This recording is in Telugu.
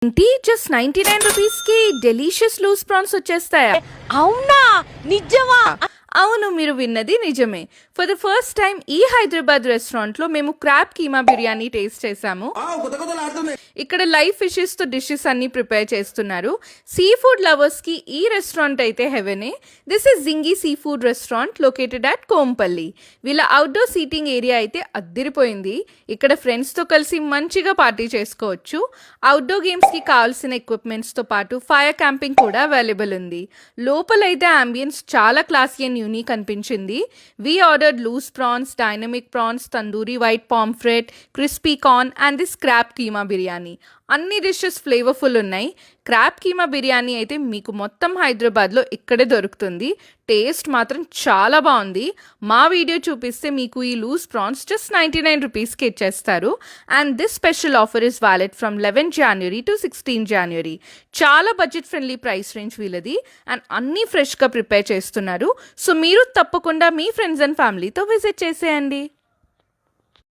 ఏంటి జస్ట్ 99 రూపీస్ కి డెలీషియస్ లూస్ ప్రాన్స్ వచ్చేస్తాయా? అవునా నిజమా? అవును, మీరు విన్నది నిజమే. ఫర్ ద ఫస్ట్ టైం ఈ హైదరాబాద్ రెస్టారెంట్ లో మేము క్రాబ్ కీమా బిర్యానీ టేస్ట్ చేసాము. ఇక్కడ లైవ్ ఫిషెస్ తో డిషెస్ అన్ని ప్రిపేర్ చేస్తున్నారు. సీ ఫుడ్ లవర్స్ కి ఈ రెస్టారెంట్ అయితే హెవెనే. This is Jingi seafood restaurant located at Kompally. వీళ్ళ అవుట్డోర్ సీటింగ్ ఏరియా అయితే అద్దిరిపోయింది. ఇక్కడ ఫ్రెండ్స్ తో కలిసి మంచిగా పార్టీ చేసుకోవచ్చు. అవుట్డోర్ గేమ్స్ కి కావాల్సిన ఎక్విప్మెంట్స్ తో పాటు ఫైర్ క్యాంపింగ్ కూడా అవైలబుల్ ఉంది. లోపలైతే అంబియన్స్ చాలా క్లాసీ అండ్ యూనిక్ అనిపించింది. We ordered loose prawns, dynamic prawns, tandoori white pomfret, crispy corn and this crab keema biryani. అన్ని డిషెస్ ఫ్లేవర్ఫుల్ ఉన్నాయి. క్రాబ్ కీమా బిర్యానీ అయితే మీకు మొత్తం హైదరాబాద్లో ఇక్కడే దొరుకుతుంది. టేస్ట్ మాత్రం చాలా బాగుంది. మా వీడియో చూపిస్తే మీకు ఈ లూస్ ప్రాన్స్ జస్ట్ 99 రూపీస్కి ఇచ్చేస్తారు. And this special offer is valid from 11 January to 16 January. చాలా బడ్జెట్ ఫ్రెండ్లీ ప్రైస్ రేంజ్ వీళ్ళది. అండ్ అన్నీ ఫ్రెష్గా ప్రిపేర్ చేస్తున్నారు. సో మీరు తప్పకుండా మీ ఫ్రెండ్స్ అండ్ ఫ్యామిలీతో విజిట్ చేసేయండి.